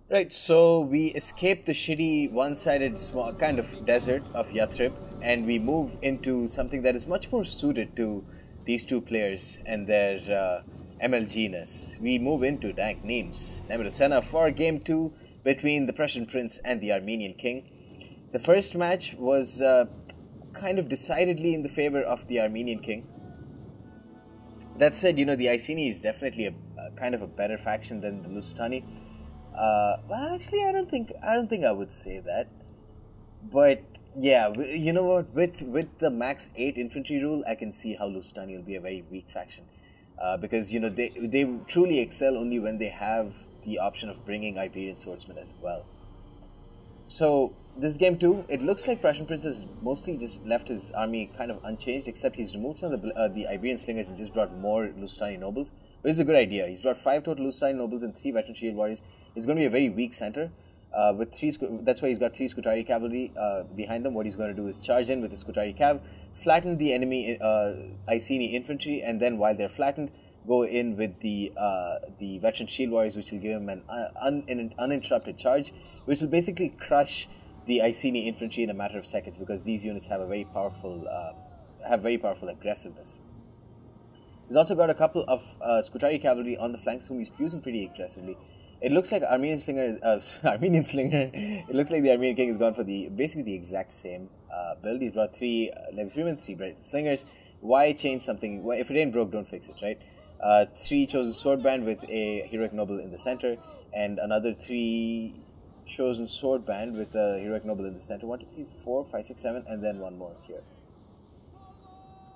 Right, so we escape the shitty one-sided small kind of desert of Yathrib and we move into something that is much more suited to these two players and their MLG-ness. We move into Dank Neems, Nemirasena for Game 2 between the Prussian Prince and the Armenian King. The first match was kind of decidedly in the favor of the Armenian King. That said, the Iceni is definitely a kind of a better faction than the Lusitani. Well, actually, I don't think I would say that. But yeah, you know what? With the max 8 infantry rule, I can see how Lusitani will be a very weak faction, because they truly excel only when they have the option of bringing Iberian swordsmen as well. So this game too, it looks like Prussian Prince has mostly just left his army kind of unchanged, except he's removed some of the Iberian slingers and just brought more Lusitani nobles, which is a good idea. He's brought 5 total Lusitani nobles and 3 veteran shield warriors. It's going to be a very weak center. With that's why he's got 3 Scutari cavalry behind them. What he's going to do is charge in with the Scutari cav, flatten the enemy Iceni infantry, and then while they're flattened, go in with the veteran shield warriors, which will give him an uninterrupted charge, which will basically crush the Iceni infantry in a matter of seconds because these units have a very powerful aggressiveness. He's also got a couple of Scutari cavalry on the flanks whom he's using pretty aggressively. It looks like Armenian Slinger is Armenian Slinger. It looks like the Armenian King has gone for basically the exact same build. He's brought 3 Levy Freeman, 3 Brighton Slingers. Why change something? Well, if it ain't broke, don't fix it, right? 3 Chosen Swordband with a Heroic Noble in the center, and another 3 Chosen Swordband with a Heroic Noble in the center. 1, 2, 3, 4, 5, 6, 7, and then one more here.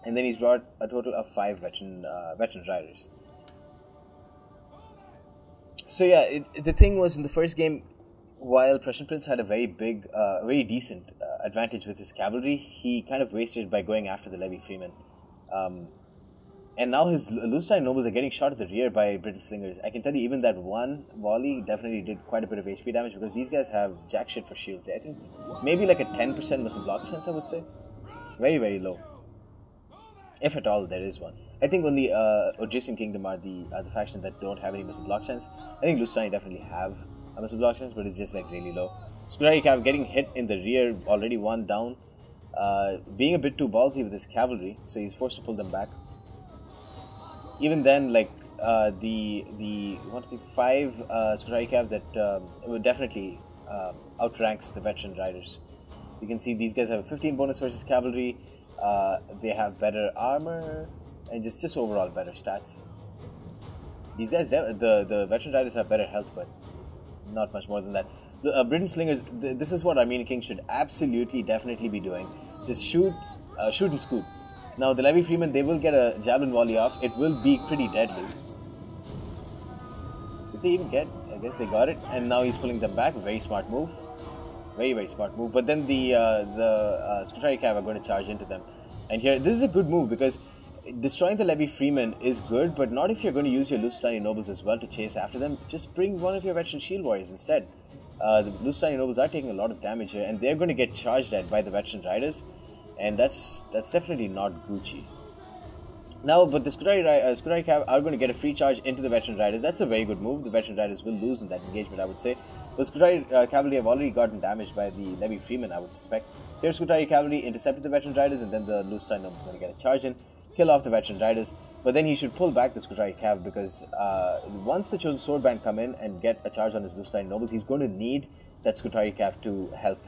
And then he's brought a total of 5 veteran riders. So yeah, the thing was in the first game, while Prussian Prince had a very big, very decent advantage with his cavalry, he kind of wasted it by going after the Levy Freeman. And now his Lusitani nobles are getting shot at the rear by Britain Slingers. I can tell you, even that one volley definitely did quite a bit of HP damage because these guys have jack shit for shields. I think maybe like a 10% missile block chance, I would say. Very, very low. If at all there is one. I think only Odrysian Kingdom are the faction that don't have any missile block chance. I think Lusitani definitely have a missile block chance, but it's just like really low. Scutari Cav getting hit in the rear, already one down. Being a bit too ballsy with his cavalry, so he's forced to pull them back. Even then, like the 1, 2, 3, 5 Scutari Cav that would definitely outranks the veteran riders. You can see these guys have a 15 bonus versus cavalry. They have better armor and just overall better stats. These guys, the veteran riders have better health, but not much more than that. Britain Slingers, this is what Armenian King should absolutely, definitely be doing. Just shoot and scoot. Now the Levy Freeman, they will get a javelin volley off. It will be pretty deadly. Did they even get? I guess they got it. And now he's pulling them back. Very smart move. Very, very smart move. But then the Scutari Cav are going to charge into them. And here, this is a good move because destroying the Levy Freeman is good, but not if you're going to use your Lusitani nobles as well to chase after them. Just bring one of your veteran shield warriors instead. The Lusitani nobles are taking a lot of damage here, and they're going to get charged at by the veteran riders, and that's definitely not Gucci. Now, but the Scutari Cav are going to get a free charge into the veteran riders. That's a very good move. The veteran riders will lose in that engagement, I would say. The Scutari Cavalry have already gotten damaged by the Levy Freeman, I would suspect. Here, Scutari Cavalry intercepted the veteran riders, and then the Lusitani noble is going to get a charge in, kill off the veteran riders. But then he should pull back the Scutari Cav because once the Chosen Swordband come in and get a charge on his Lusitani nobles, he's going to need that Scutari Cav to help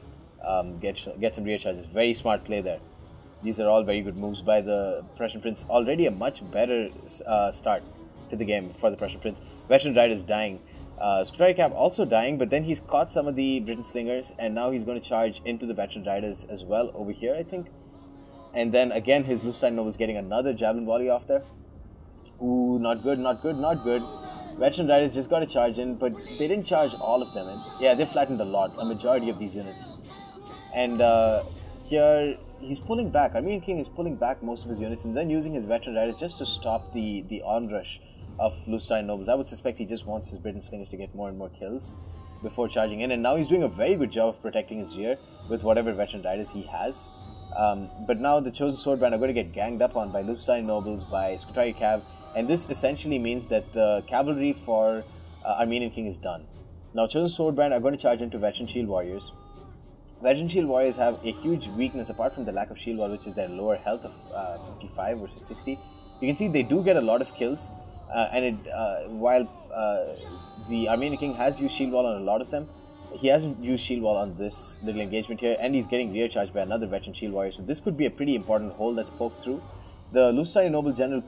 get some rear charges. Very smart play there. These are all very good moves by the Prussian Prince. Already a much better start to the game for the Prussian Prince. Veteran riders dying. Scutari Cav also dying, but then he's caught some of the Britain Slingers, and now he's going to charge into the veteran riders as well over here, I think. And then again, his Lusitani nobles getting another javelin volley off there. Ooh, not good, not good, not good. Veteran riders just got to charge in, but they didn't charge all of them in. Yeah, they flattened a lot, a majority of these units. And here, he's pulling back. Armenian King is pulling back most of his units and then using his veteran riders just to stop the onrush of Lusitani nobles. I would suspect he just wants his Britain Slingers to get more and more kills before charging in. And now he's doing a very good job of protecting his rear with whatever veteran riders he has. But now the Chosen Swordband are going to get ganged up on by Lusitani nobles, by Scutari Cav. And this essentially means that the cavalry for Armenian King is done. Now, Chosen Swordband are going to charge into Veteran Shield Warriors. Veteran Shield Warriors have a huge weakness apart from the lack of shield wall, which is their lower health of 55 versus 60. You can see they do get a lot of kills, while the Armenian King has used shield wall on a lot of them, he hasn't used shield wall on this little engagement here, and he's getting rear charged by another Veteran Shield Warrior. So this could be a pretty important hole that's poked through. The Lusitania Noble General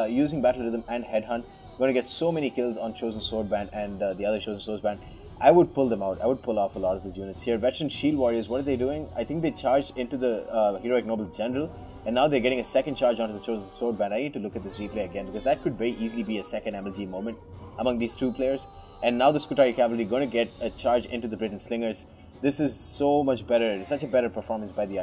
using Battle Rhythm and Headhunt, going to get so many kills on Chosen Swordband and the other Chosen Swordband. I would pull them out. I would pull off a lot of his units here. Veteran Shield Warriors, what are they doing? I think they charged into the Heroic Noble General, and now they're getting a second charge onto the Chosen Swordband. I need to look at this replay again, because that could very easily be a second MLG moment among these two players. And now the Scutari Cavalry going to get a charge into the Britain Slingers. This is so much better. It's such a better performance by the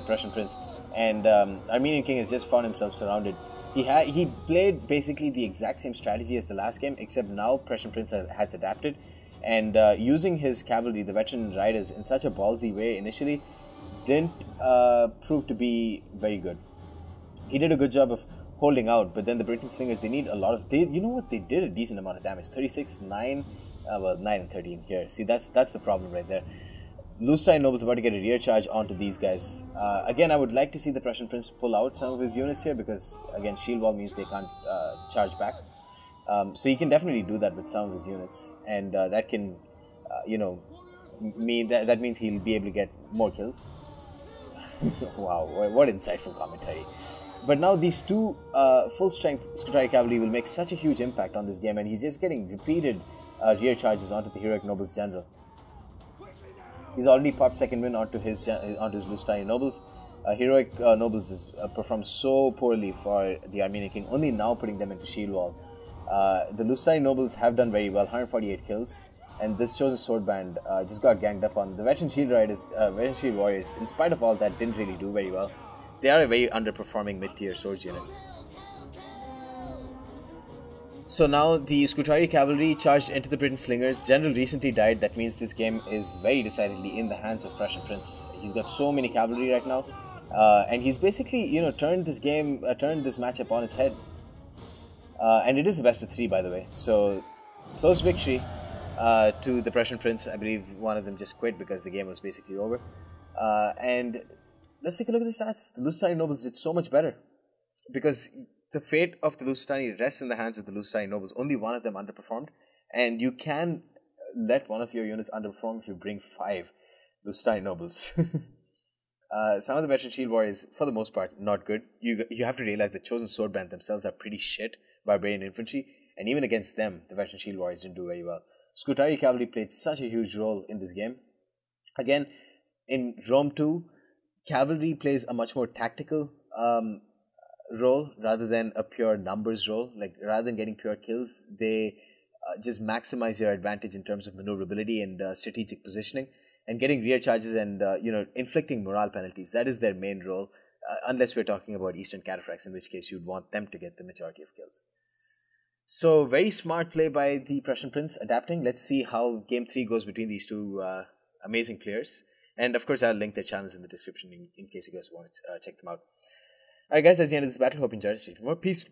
Prussian Prince. And Armenian King has just found himself surrounded. He played basically the exact same strategy as the last game, except now Prussian Prince has adapted. And using his cavalry, the veteran riders, in such a ballsy way initially didn't prove to be very good. He did a good job of holding out, but then the Britain Slingers, they need a lot of... you know what? They did a decent amount of damage. 36, 9... well, 9 and 13 here. See, that's the problem right there. Lusitania Noble's about to get a rear charge onto these guys. Again, I would like to see the Prussian Prince pull out some of his units here, because, again, shield wall means they can't charge back. So he can definitely do that with some of his units, and that can, mean that means he'll be able to get more kills. Wow, what insightful commentary. But now these two full-strength Scutari Cavalry will make such a huge impact on this game, and he's just getting repeated rear charges onto the Heroic Nobles General. He's already popped second win onto his Lusitania Nobles. Heroic Nobles has performed so poorly for the Armenian King, only now putting them into shield wall. The Lusitania Nobles have done very well, 148 kills, and this Chosen Swordband just got ganged up on. The Veteran Shield Warriors, in spite of all that, didn't really do very well. They are a very underperforming mid-tier swords unit. So now the Scutari Cavalry charged into the Britain Slingers. General recently died. That means this game is very decidedly in the hands of Prussian Prince. He's got so many cavalry right now, and he's basically turned this matchup on its head. And it is a best of 3, by the way. So close victory to the Prussian Prince. I believe one of them just quit because the game was basically over. And let's take a look at the stats. The Lusitania Nobles did so much better, because the fate of the Lusitania rests in the hands of the Lusitania Nobles. Only one of them underperformed, and you can let one of your units underperform if you bring 5 Lusitania Nobles. Some of the Veteran Shield Warriors, for the most part, not good. You have to realize the Chosen Swordband themselves are pretty shit barbarian infantry, and even against them, the Veteran Shield Warriors didn't do very well. Scutari Cavalry played such a huge role in this game. Again, in Rome 2, cavalry plays a much more tactical role rather than a pure numbers role. Like, rather than getting pure kills, they just maximize your advantage in terms of maneuverability and strategic positioning, and getting rear charges and inflicting morale penalties. That is their main role, unless we're talking about Eastern Cataphracts, in which case you'd want them to get the majority of kills. So very smart play by the Prussian Prince, adapting. Let's see how Game 3 goes between these two amazing players. And of course, I'll link their channels in the description in case you guys want to check them out. Alright guys, that's the end of this battle. Hope you enjoyed it. Stay tuned for more. Peace.